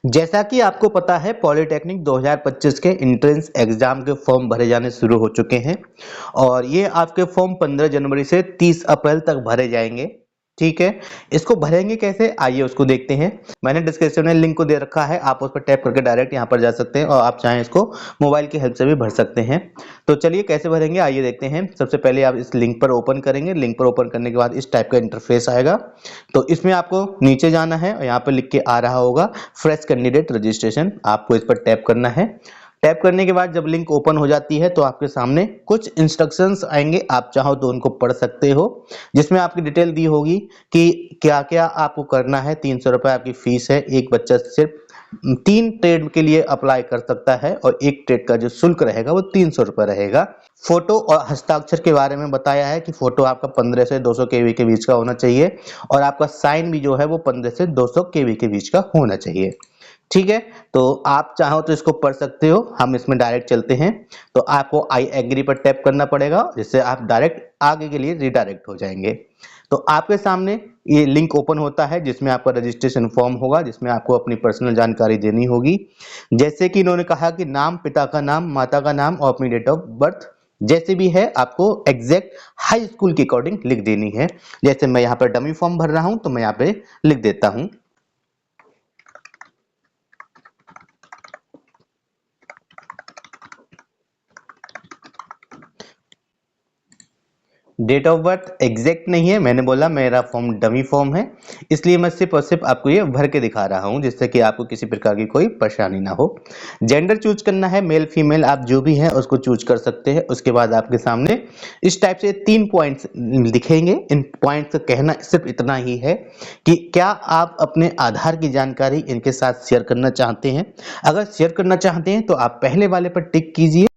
जैसा कि आपको पता है पॉलिटेक्निक 2025 के एंट्रेंस एग्जाम के फॉर्म भरे जाने शुरू हो चुके हैं और ये आपके फॉर्म 15 जनवरी से 30 अप्रैल तक भरे जाएंगे। ठीक है, इसको भरेंगे कैसे, आइए उसको देखते हैं। मैंने डिस्क्रिप्शन में लिंक को दे रखा है, आप उस पर टैप करके डायरेक्ट यहाँ पर जा सकते हैं और आप चाहें इसको मोबाइल की हेल्प से भी भर सकते हैं। तो चलिए कैसे भरेंगे आइए देखते हैं। सबसे पहले आप इस लिंक पर ओपन करेंगे। लिंक पर ओपन करने के बाद इस टाइप का इंटरफेस आएगा। तो इसमें आपको नीचे जाना है और यहाँ पर लिख के आ रहा होगा फ्रेश कैंडिडेट रजिस्ट्रेशन, आपको इस पर टैप करना है। टैप करने के बाद जब लिंक ओपन हो जाती है तो आपके सामने कुछ इंस्ट्रक्शंस आएंगे, आप चाहो तो उनको पढ़ सकते हो, जिसमें आपकी डिटेल दी होगी कि क्या क्या आपको करना है। 300 रुपये आपकी फीस है। एक बच्चा सिर्फ 3 ट्रेड के लिए अप्लाई कर सकता है और एक ट्रेड का जो शुल्क रहेगा वो 300 रुपये रहेगा। फोटो और हस्ताक्षर के बारे में बताया है कि फोटो आपका 15 से 200 केबी के बीच का होना चाहिए और आपका साइन भी जो है वो 15 से 200 केबी के बीच का होना चाहिए। ठीक है, तो आप चाहो तो इसको पढ़ सकते हो, हम इसमें डायरेक्ट चलते हैं। तो आपको आई एग्री पर टैप करना पड़ेगा, जिससे आप डायरेक्ट आगे के लिए रिडायरेक्ट हो जाएंगे। तो आपके सामने ये लिंक ओपन होता है जिसमें आपका रजिस्ट्रेशन फॉर्म होगा, जिसमें आपको अपनी पर्सनल जानकारी देनी होगी। जैसे कि इन्होंने कहा कि नाम, पिता का नाम, माता का नाम और अपनी डेट ऑफ बर्थ जैसे भी है आपको एग्जैक्ट हाई स्कूल के अकॉर्डिंग लिख देनी है। जैसे मैं यहाँ पर डमी फॉर्म भर रहा हूँ तो मैं यहाँ पे लिख देता हूँ डेट ऑफ बर्थ एग्जैक्ट नहीं है, मैंने बोला मेरा फॉर्म डमी फॉर्म है, इसलिए मैं सिर्फ और सिर्फ आपको ये भर के दिखा रहा हूँ जिससे कि आपको किसी प्रकार की कोई परेशानी ना हो। जेंडर चूज करना है, मेल फीमेल आप जो भी हैं उसको चूज कर सकते हैं। उसके बाद आपके सामने इस टाइप से 3 पॉइंट्स दिखेंगे। इन पॉइंट्स का कहना सिर्फ इतना ही है कि क्या आप अपने आधार की जानकारी इनके साथ शेयर करना चाहते हैं। अगर शेयर करना चाहते हैं तो आप पहले वाले पर टिक कीजिए।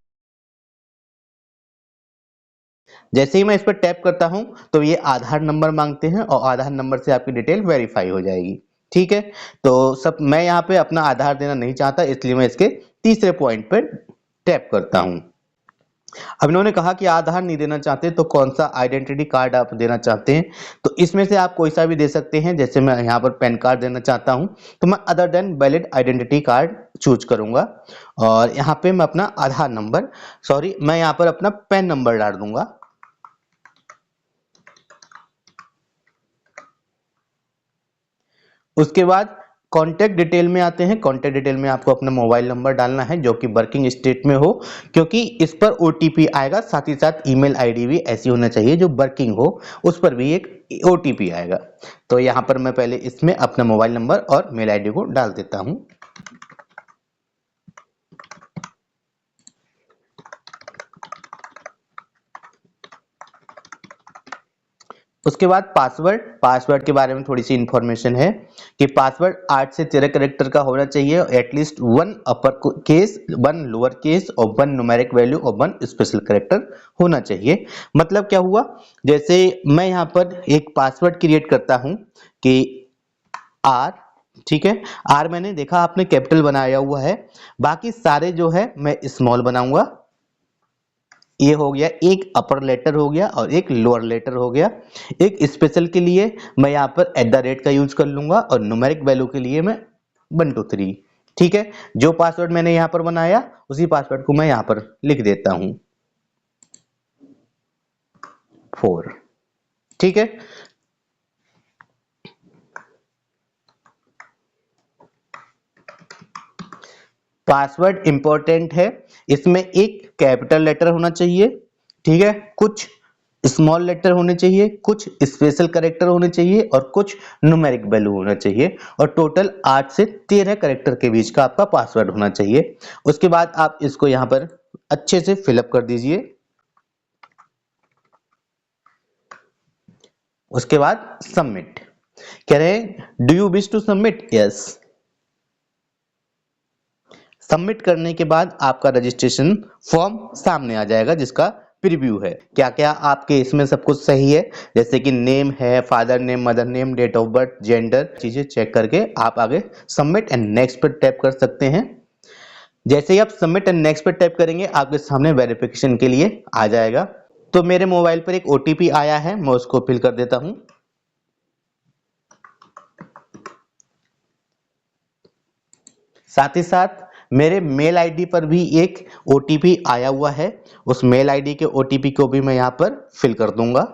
जैसे ही मैं इस पर टैप करता हूं तो ये आधार नंबर मांगते हैं और आधार नंबर से आपकी डिटेल वेरीफाई हो जाएगी। ठीक है, तो सब मैं यहाँ पे अपना आधार देना नहीं चाहता, इसलिए मैं इसके तीसरे पॉइंट पर टैप करता हूं। अब इन्होंने कहा कि आधार नहीं देना चाहते तो कौन सा आइडेंटिटी कार्ड आप देना चाहते हैं, तो इसमें से आप कोई सा भी दे सकते हैं। जैसे मैं यहाँ पर पैन कार्ड देना चाहता हूँ तो मैं other than valid identity card choose करूंगा और यहाँ पे मैं अपना आधार नंबर, सॉरी मैं यहाँ पर अपना पैन नंबर डाल दूंगा। उसके बाद कॉन्टैक्ट डिटेल में आते हैं। कॉन्टैक्ट डिटेल में आपको अपना मोबाइल नंबर डालना है जो कि वर्किंग स्टेट में हो, क्योंकि इस पर ओटीपी आएगा। साथ ही साथ ईमेल आईडी भी ऐसी होना चाहिए जो वर्किंग हो, उस पर भी एक ओटीपी आएगा। तो यहाँ पर मैं पहले इसमें अपना मोबाइल नंबर और मेल आईडी को डाल देता हूँ। उसके बाद पासवर्ड, पासवर्ड के बारे में थोड़ी सी इंफॉर्मेशन है कि पासवर्ड 8 से 13 कैरेक्टर का होना चाहिए, at least 1 upper case, 1 lower case और 1 न्यूमेरिक वैल्यू और 1 स्पेशल कैरेक्टर होना चाहिए। मतलब क्या हुआ, जैसे मैं यहाँ पर एक पासवर्ड क्रिएट करता हूँ कि आर, ठीक है, आर मैंने देखा आपने कैपिटल बनाया हुआ है, बाकी सारे जो है मैं स्मॉल बनाऊंगा। ये हो गया, एक अपर लेटर हो गया और एक लोअर लेटर हो गया। एक स्पेशल के लिए मैं यहाँ पर @ का यूज कर लूंगा और न्यूमेरिक वैल्यू के लिए मैं 1 2 3। ठीक है, जो पासवर्ड मैंने यहाँ पर बनाया उसी पासवर्ड को मैं यहाँ पर लिख देता हूँ 4। ठीक है, पासवर्ड इंपॉर्टेंट है, इसमें एक कैपिटल लेटर होना चाहिए, ठीक है, कुछ स्मॉल लेटर होने चाहिए, कुछ स्पेशल कैरेक्टर होने चाहिए और कुछ न्यूमेरिक वैल्यू होना चाहिए और टोटल 8 से 13 कैरेक्टर के बीच का आपका पासवर्ड होना चाहिए। उसके बाद आप इसको यहाँ पर अच्छे से फिलअप कर दीजिए। उसके बाद सबमिट कह रहे हैं, do you wish to submit, yes. Submit करने के बाद आपका रजिस्ट्रेशन फॉर्म सामने आ जाएगा जिसका प्रीव्यू है। क्या क्या आपके इसमें सब कुछ सही है, जैसे कि नेम है, father name, mother name, date of birth, gender, चीजें चेक करके आप आगे सबमिट एंड नेक्स्ट पर टैप कर सकते हैं। जैसे ही आप सबमिट एंड नेक्स्ट पर टैप करेंगे आपके सामने वेरिफिकेशन के लिए आ जाएगा। तो मेरे मोबाइल पर एक ओटीपी आया है, मैं उसको फिल कर देता हूं। साथ ही साथ मेरे मेल आईडी पर भी एक ओटीपी आया हुआ है, उस मेल आईडी के ओटीपी को भी मैं यहाँ पर फिल कर दूंगा।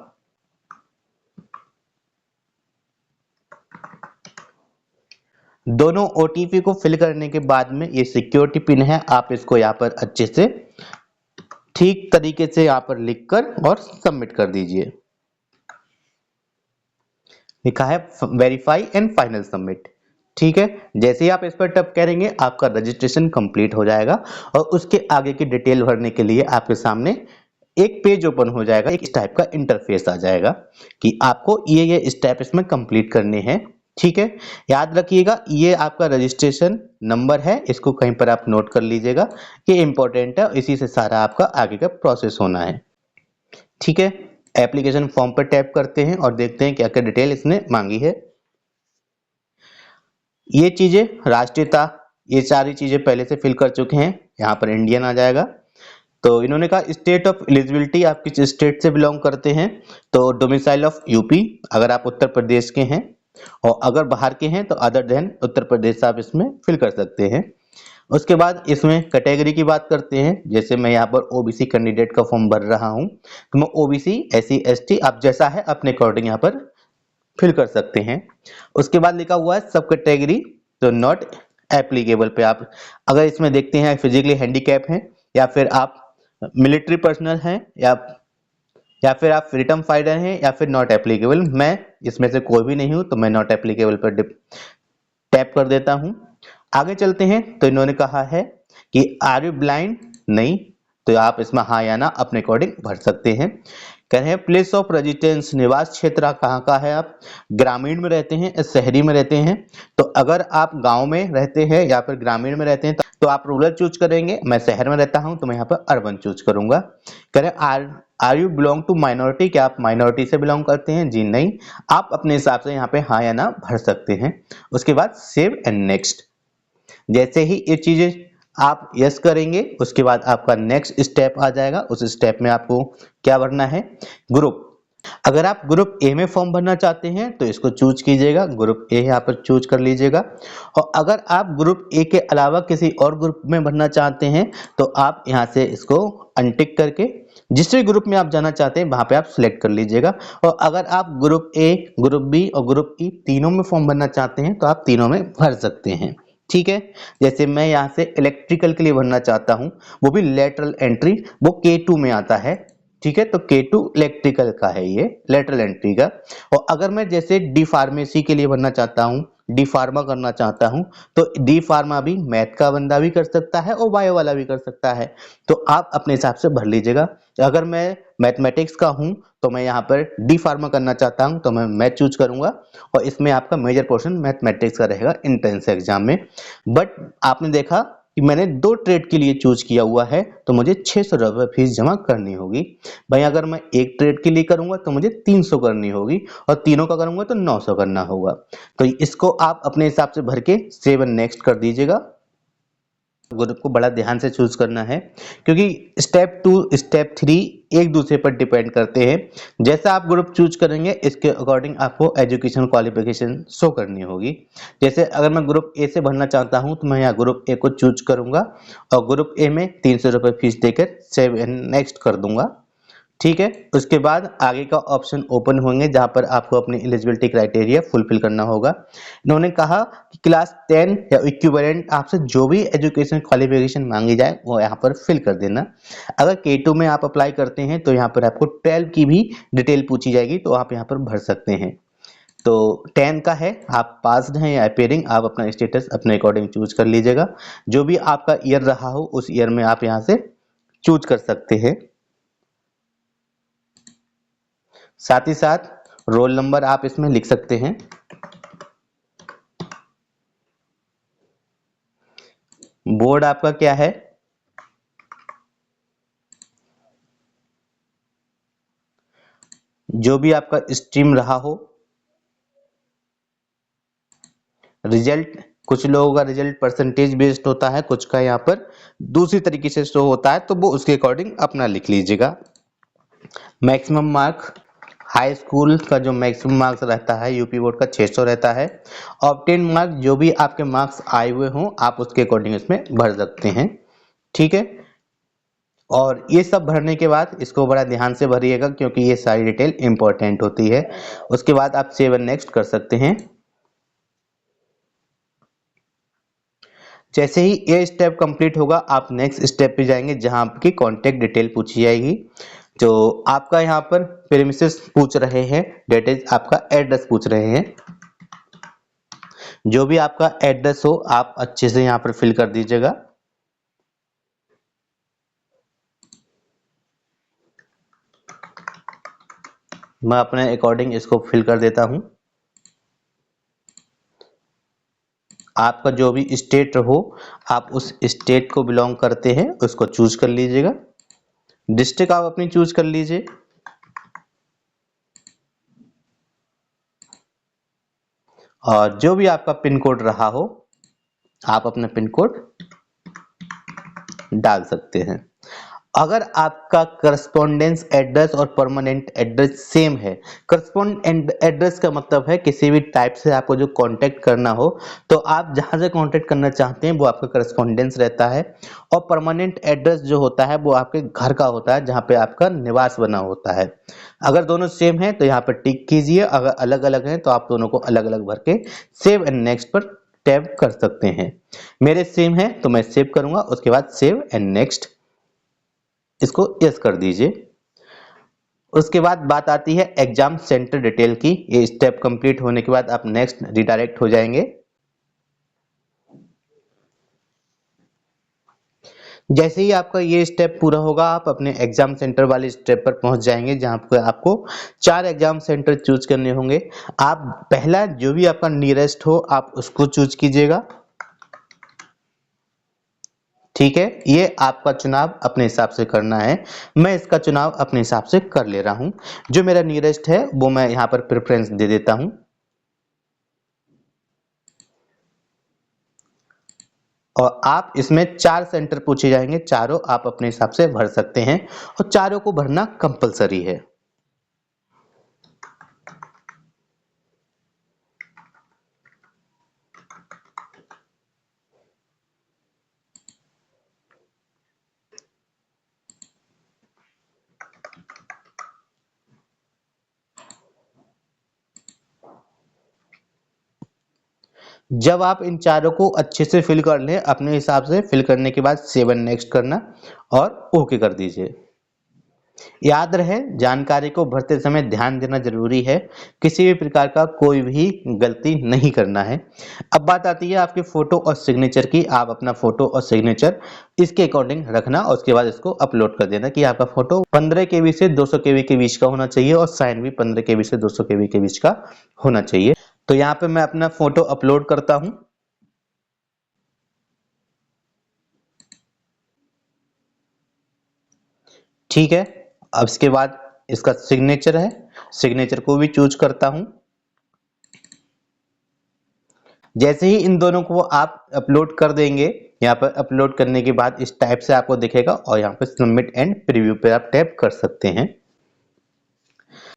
दोनों ओटीपी को फिल करने के बाद में ये सिक्योरिटी पिन है, आप इसको यहाँ पर अच्छे से ठीक तरीके से यहाँ पर लिखकर और सबमिट कर दीजिए। लिखा है वेरीफाई एंड फाइनल सबमिट। ठीक है, जैसे ही आप इस पर टैप करेंगे आपका रजिस्ट्रेशन कंप्लीट हो जाएगा और उसके आगे की डिटेल भरने के लिए आपके सामने एक पेज ओपन हो जाएगा, एक इस टाइप का इंटरफेस आ जाएगा कि आपको ये स्टेप इसमें कंप्लीट करने हैं। ठीक है, याद रखिएगा ये आपका रजिस्ट्रेशन नंबर है, इसको कहीं पर आप नोट कर लीजिएगा, ये इंपॉर्टेंट है, इसी से सारा आपका आगे का प्रोसेस होना है। ठीक है, एप्लीकेशन फॉर्म पर टैप करते हैं और देखते हैं क्या क्या डिटेल इसने मांगी है। ये चीजें राष्ट्रीयता, ये सारी चीजें पहले से फिल कर चुके हैं, यहाँ पर इंडियन आ जाएगा। तो इन्होंने कहा स्टेट ऑफ एलिजिबिलिटी, आप किस स्टेट से बिलोंग करते हैं, तो डोमिसाइल ऑफ यूपी अगर आप उत्तर प्रदेश के हैं, और अगर बाहर के हैं तो अदर देन उत्तर प्रदेश आप इसमें फिल कर सकते हैं। उसके बाद इसमें कैटेगरी की बात करते हैं, जैसे मैं यहाँ पर ओबीसी कैंडिडेट का फॉर्म भर रहा हूँ तो मैं ओबीसी, एससी, एसटी आप जैसा है अपने अकॉर्डिंग यहाँ पर फिल कर सकते हैं। उसके बाद लिखा हुआ है सब कैटेगरी, तो नॉट एप्लीकेबल पे आप अगर इसमें देखते हैं फिजिकली हैंडीकैप हैं, या फिर आप मिलिट्री पर्सनल हैं, या फिर आप फ्रीडम फाइटर हैं, या फिर नॉट एप्लीकेबल। मैं इसमें से कोई भी नहीं हूं तो मैं नॉट एप्लीकेबल पर टैप कर देता हूं। आगे चलते हैं तो इन्होंने कहा है कि आर यू ब्लाइंड, नहीं, तो आप इसमें हाँ या ना अपने अकॉर्डिंग भर सकते हैं। कह रहे हैं प्लेस ऑफ रेजिडेंस, निवास क्षेत्र कहाँ का है, आप ग्रामीण में रहते हैं या शहरी में रहते हैं, तो अगर आप गांव में रहते हैं या फिर ग्रामीण में रहते हैं तो आप रूरल चूज करेंगे। मैं शहर में रहता हूं तो मैं यहाँ पर अर्बन चूज करूंगा। कह रहे are you belong to minority, क्या आप माइनॉरिटी से बिलोंग करते हैं, जी नहीं, आप अपने हिसाब से यहाँ पे हाँ या ना भर सकते हैं। उसके बाद सेव एंड नेक्स्ट, जैसे ही ये चीजें आप यस करेंगे उसके बाद आपका नेक्स्ट स्टेप आ जाएगा। उस स्टेप में आपको क्या भरना है, ग्रुप। अगर आप ग्रुप ए में फॉर्म भरना चाहते हैं तो इसको चूज कीजिएगा, ग्रुप ए यहाँ पर चूज कर लीजिएगा। और अगर आप ग्रुप ए के अलावा किसी और ग्रुप में भरना चाहते हैं तो आप यहाँ से इसको अनटिक करके जिस भी ग्रुप में आप जाना चाहते हैं वहां पे आप सिलेक्ट कर लीजिएगा। और अगर आप ग्रुप ए, ग्रुप बी और ग्रुप ई तीनों में फॉर्म भरना चाहते हैं तो आप तीनों में भर सकते हैं। ठीक है, जैसे मैं यहाँ से इलेक्ट्रिकल के लिए भरना चाहता हूँ, वो भी लेटरल एंट्री, वो K2 में आता है। ठीक है, तो K2 इलेक्ट्रिकल का है, ये लेटरल एंट्री का। और अगर मैं जैसे डी फार्मेसी के लिए भरना चाहता हूँ, डी फार्मा करना चाहता हूँ, तो डी फार्मा भी मैथ का बंदा भी कर सकता है और बायो वाला भी कर सकता है, तो आप अपने हिसाब से भर लीजिएगा। अगर मैं मैथमेटिक्स का हूँ तो मैं यहाँ पर डी फार्मा करना चाहता हूँ तो मैं मैथ चूज करूंगा, और इसमें आपका मेजर पोर्शन मैथमेटिक्स का रहेगा एंट्रेंस एग्जाम में। बट आपने देखा कि मैंने 2 ट्रेड के लिए चूज किया हुआ है तो मुझे 600 रुपये फीस जमा करनी होगी। भाई अगर मैं एक ट्रेड के लिए करूंगा तो मुझे 300 करनी होगी, और तीनों का करूंगा तो 900 करना होगा। तो इसको आप अपने हिसाब से भर के सेव एंड नेक्स्ट कर दीजिएगा। ग्रुप को बड़ा ध्यान से चूज करना है क्योंकि स्टेप 2 स्टेप 3 एक दूसरे पर डिपेंड करते हैं। जैसा आप ग्रुप चूज करेंगे इसके अकॉर्डिंग आपको एजुकेशन क्वालिफिकेशन शो करनी होगी। जैसे अगर मैं ग्रुप ए से भरना चाहता हूं तो मैं यहाँ ग्रुप ए को चूज करूंगा और ग्रुप ए में 300 रुपये फीस देकर सेव एंड नेक्स्ट कर दूंगा। ठीक है, उसके बाद आगे का ऑप्शन ओपन होंगे जहां पर आपको अपनी एलिजिबिलिटी क्राइटेरिया फुलफिल करना होगा। इन्होंने कहा कि क्लास 10 या इक्विवेलेंट आपसे जो भी एजुकेशन क्वालिफिकेशन मांगी जाए वो यहाँ पर फिल कर देना। अगर K2 में आप अप्लाई करते हैं तो यहाँ पर आपको 12 की भी डिटेल पूछी जाएगी तो आप यहाँ पर भर सकते हैं। तो 10 का है, आप पास्ड हैं या अपेयरिंग, आप अपना स्टेटस अपने अकॉर्डिंग चूज कर लीजिएगा। जो भी आपका ईयर रहा हो उस ईयर में आप यहाँ से चूज कर सकते हैं। साथ ही साथ रोल नंबर आप इसमें लिख सकते हैं। बोर्ड आपका क्या है, जो भी आपका स्ट्रीम रहा हो। रिजल्ट, कुछ लोगों का रिजल्ट परसेंटेज बेस्ड होता है, कुछ का यहाँ पर दूसरी तरीके से शो होता है, तो वो उसके अकॉर्डिंग अपना लिख लीजिएगा। मैक्सिमम मार्क हाई स्कूल का जो मैक्सिमम मार्क्स रहता है यूपी बोर्ड का 600 रहता है। ऑब्टेन मार्क्स जो भी आपके मार्क्स आए हुए हों आप उसके अकॉर्डिंग इसमें भर सकते हैं, ठीक है। और ये सब भरने के बाद इसको बड़ा ध्यान से भरिएगा क्योंकि ये सारी डिटेल इंपॉर्टेंट होती है। उसके बाद आप सेव एंड नेक्स्ट कर सकते हैं। जैसे ही ये स्टेप कंप्लीट होगा आप नेक्स्ट स्टेप पे जाएंगे जहां आपकी कॉन्टेक्ट डिटेल पूछी जाएगी। जो आपका यहाँ पर प्रीमिसेस पूछ रहे हैं, डेट इज आपका एड्रेस पूछ रहे हैं। जो भी आपका एड्रेस हो आप अच्छे से यहाँ पर फिल कर दीजिएगा। मैं अपने अकॉर्डिंग इसको फिल कर देता हूँ। आपका जो भी स्टेट हो आप उस स्टेट को बिलोंग करते हैं उसको चूज कर लीजिएगा। डिस्ट्रिक्ट आप अपनी चूज कर लीजिए। और जो भी आपका पिन कोड रहा हो आप अपना पिन कोड डाल सकते हैं। अगर आपका करस्पॉन्डेंस एड्रेस और परमानेंट एड्रेस सेम है, करस्पॉन्डेंट एड्रेस का मतलब है किसी भी टाइप से आपको जो कांटेक्ट करना हो तो आप जहां से कांटेक्ट करना चाहते हैं वो आपका करस्पॉन्डेंस रहता है। और परमानेंट एड्रेस जो होता है वो आपके घर का होता है जहां पे आपका निवास बना होता है। अगर दोनों सेम है तो यहाँ पर टिक कीजिए, अगर अलग अलग है तो आप दोनों को अलग अलग भर के सेव एंड नेक्स्ट पर टैप कर सकते हैं। मेरे सेम है तो मैं सेव करूंगा, उसके बाद सेव एंड नेक्स्ट इसको यस कर दीजिए। उसके बाद बात आती है एग्जाम सेंटर डिटेल की। ये स्टेप कंप्लीट होने के बाद आप नेक्स्ट रिडायरेक्ट हो जाएंगे। जैसे ही आपका ये स्टेप पूरा होगा आप अपने एग्जाम सेंटर वाले स्टेप पर पहुंच जाएंगे जहां पर आपको 4 एग्जाम सेंटर चूज करने होंगे। आप पहला जो भी आपका नियरेस्ट हो आप उसको चूज कीजिएगा, ठीक है। ये आपका चुनाव अपने हिसाब से करना है। मैं इसका चुनाव अपने हिसाब से कर ले रहा हूं। जो मेरा नियरेस्ट है वो मैं यहां पर प्रेफरेंस दे देता हूं। और आप इसमें 4 सेंटर पूछे जाएंगे, चारों आप अपने हिसाब से भर सकते हैं और चारों को भरना कंपलसरी है। जब आप इन चारों को अच्छे से फिल कर लें अपने हिसाब से फिल करने के बाद सेव एंड नेक्स्ट करना और ओके कर दीजिए। याद रहे जानकारी को भरते समय ध्यान देना जरूरी है, किसी भी प्रकार का कोई भी गलती नहीं करना है। अब बात आती है आपके फोटो और सिग्नेचर की। आप अपना फोटो और सिग्नेचर इसके अकॉर्डिंग रखना और उसके बाद इसको अपलोड कर देना कि आपका फोटो 15 केबी से 200 केबी के बीच का होना चाहिए और साइन भी 15 केबी से 200 केबी के बीच का होना चाहिए। तो यहाँ पे मैं अपना फोटो अपलोड करता हूँ। ठीक है, अब इसके बाद इसका सिग्नेचर है, सिग्नेचर को भी चूज करता हूं। जैसे ही इन दोनों को आप अपलोड कर देंगे यहाँ पर अपलोड करने के बाद इस टाइप से आपको दिखेगा और यहाँ पे सबमिट एंड प्रीव्यू पे आप टैप कर सकते हैं।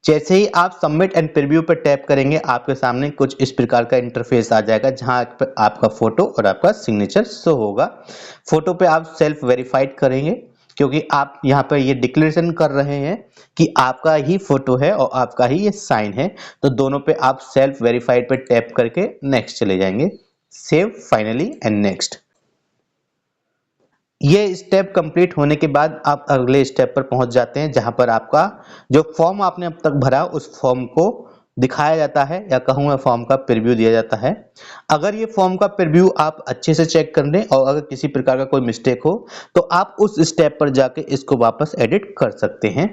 जैसे ही आप सबमिट एंड प्रीव्यू पर टैप करेंगे आपके सामने कुछ इस प्रकार का इंटरफेस आ जाएगा जहां आपका फोटो और आपका सिग्नेचर शो होगा। फोटो पे आप सेल्फ वेरीफाइड करेंगे क्योंकि आप यहाँ पर ये डिक्लेरेशन कर रहे हैं कि आपका ही फोटो है और आपका ही ये साइन है। तो दोनों पे आप सेल्फ वेरीफाइड पे टैप करके नेक्स्ट चले जाएंगे, सेव फाइनली एंड नेक्स्ट। ये स्टेप कंप्लीट होने के बाद आप अगले स्टेप पर पहुंच जाते हैं जहां पर आपका जो फॉर्म आपने अब तक भरा उस फॉर्म को दिखाया जाता है या कहूँ मैं फॉर्म का प्रीव्यू दिया जाता है। अगर ये फॉर्म का प्रीव्यू आप अच्छे से चेक कर लें और अगर किसी प्रकार का कोई मिस्टेक हो तो आप उस स्टेप पर जाके इसको वापस एडिट कर सकते हैं।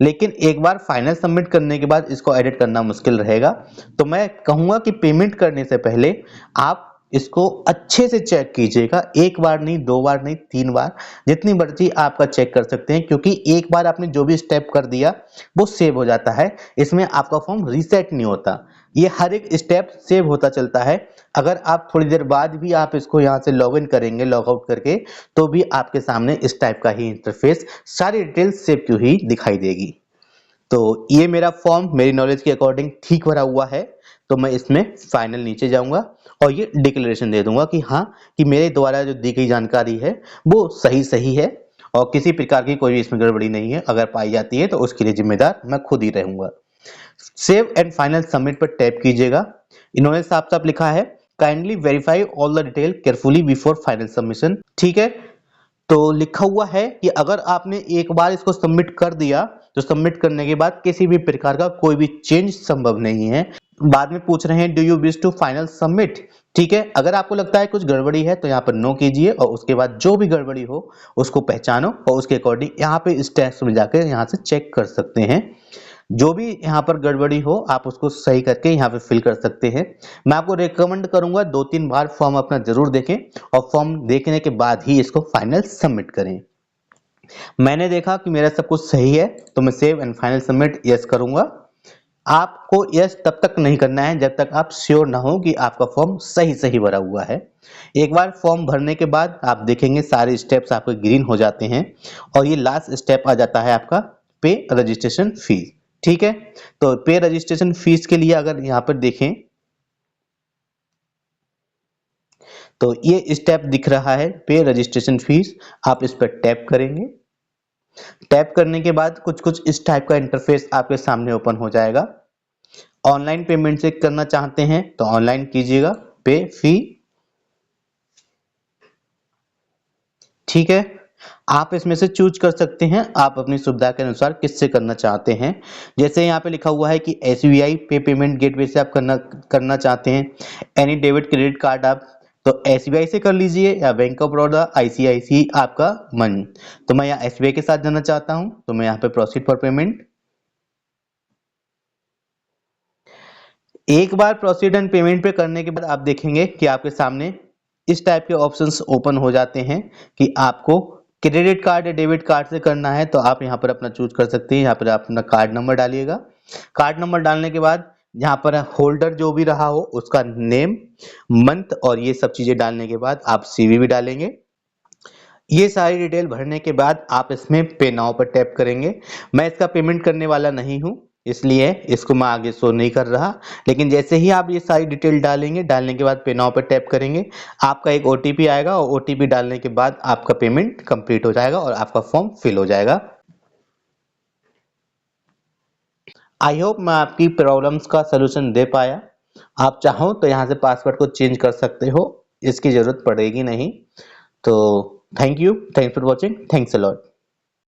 लेकिन एक बार फाइनल सबमिट करने के बाद इसको एडिट करना मुश्किल रहेगा। तो मैं कहूँगा कि पेमेंट करने से पहले आप इसको अच्छे से चेक कीजिएगा, एक बार नहीं, 2 बार नहीं, 3 बार, जितनी मर्जी आपका चेक कर सकते हैं क्योंकि एक बार आपने जो भी स्टेप कर दिया वो सेव हो जाता है। इसमें आपका फॉर्म रीसेट नहीं होता, ये हर एक स्टेप सेव होता चलता है। अगर आप थोड़ी देर बाद भी आप इसको यहाँ से लॉग इन करेंगे लॉग आउट करके तो भी आपके सामने इस टाइप का ही इंटरफेस सारी डिटेल सेव की हुई दिखाई देगी। तो ये मेरा फॉर्म मेरी नॉलेज के अकॉर्डिंग ठीक भरा हुआ है, तो मैं इसमें फाइनल नीचे जाऊंगा और ये डिक्लेरेशन दे दूंगा कि हाँ, कि मेरे द्वारा जो दी गई जानकारी है वो सही है और किसी प्रकार की कोई भी इसमें गड़बड़ी नहीं है। अगर पाई जाती है तो उसके लिए जिम्मेदार मैं खुद ही रहूंगा। सेव एंड फाइनल सबमिट पर टैप कीजिएगा। इन्होंने साफ साफ लिखा है, kindly verify all the detail carefully before final submission. ठीक है, तो लिखा हुआ है कि अगर आपने एक बार इसको सबमिट कर दिया तो सबमिट करने के बाद किसी भी प्रकार का कोई भी चेंज संभव नहीं है। बाद में पूछ रहे हैं do you wish to final submit. ठीक है, अगर आपको लगता है कुछ गड़बड़ी है तो यहाँ पर नो कीजिए और उसके बाद जो भी गड़बड़ी हो उसको पहचानो और उसके अकॉर्डिंग यहाँ पे स्टेप्स में जाकर यहाँ से चेक कर सकते हैं। जो भी यहाँ पर गड़बड़ी हो आप उसको सही करके यहाँ पे फिल कर सकते हैं। मैं आपको रेकमेंड करूंगा 2-3 बार फॉर्म अपना जरूर देखें और फॉर्म देखने के बाद ही इसको फाइनल सबमिट करें। मैंने देखा कि मेरा सब कुछ सही है तो मैं save and final submit yes करूंगा। आपको यस तब तक नहीं करना है जब तक आप श्योर ना हो कि आपका फॉर्म सही भरा हुआ है। एक बार फॉर्म भरने के बाद आप देखेंगे सारे स्टेप्स आपके ग्रीन हो जाते हैं और ये लास्ट स्टेप आ जाता है आपका पे रजिस्ट्रेशन फीस। ठीक है, तो पे रजिस्ट्रेशन फीस के लिए अगर यहाँ पर देखें तो ये स्टेप दिख रहा है पे रजिस्ट्रेशन फीस। आप इस पर टैप करेंगे। टैप करने के बाद कुछ इस टाइप का इंटरफेस आपके सामने ओपन हो जाएगा। ऑनलाइन पेमेंट से करना चाहते हैं तो ऑनलाइन कीजिएगा, पे फी। ठीक है, आप इसमें से चूज कर सकते हैं, आप अपनी सुविधा के अनुसार किससे करना चाहते हैं। जैसे यहाँ पे लिखा हुआ है कि SBI पे पेमेंट गेटवे से आप करना चाहते हैं। एनी डेबिट क्रेडिट कार्ड आप तो SBI से कर लीजिए या बैंक ऑफ बड़ौदा, ICICI आपका मन। तो मैं यहाँ SBI के साथ जाना चाहता हूँ तो मैं यहाँ पे प्रोसीड फॉर पेमेंट। एक बार प्रोसीड एंड पेमेंट पे करने के बाद आप देखेंगे कि आपके सामने इस टाइप के ऑप्शंस ओपन हो जाते हैं कि आपको क्रेडिट कार्ड या डेबिट कार्ड से करना है तो आप यहाँ पर अपना चूज कर सकते हैं। यहाँ पर आप अपना कार्ड नंबर डालिएगा। कार्ड नंबर डालने के बाद यहाँ पर होल्डर जो भी रहा हो उसका नेम, मंथ और ये सब चीजें डालने के बाद आप CVV डालेंगे। ये सारी डिटेल भरने के बाद आप इसमें पे नाउ पर टैप करेंगे। मैं इसका पेमेंट करने वाला नहीं हूँ इसलिए इसको मैं आगे शो नहीं कर रहा, लेकिन जैसे ही आप ये सारी डिटेल डालेंगे, डालने के बाद पे नाउ पर टैप करेंगे, आपका एक OTP आएगा और OTP डालने के बाद आपका पेमेंट कंप्लीट हो जाएगा और आपका फॉर्म फिल हो जाएगा। आई होप मैं आपकी प्रॉब्लम्स का सलूशन दे पाया। आप चाहो तो यहाँ से पासवर्ड को चेंज कर सकते हो, इसकी जरूरत पड़ेगी नहीं। तो thank you, thanks for watching, thanks a lot.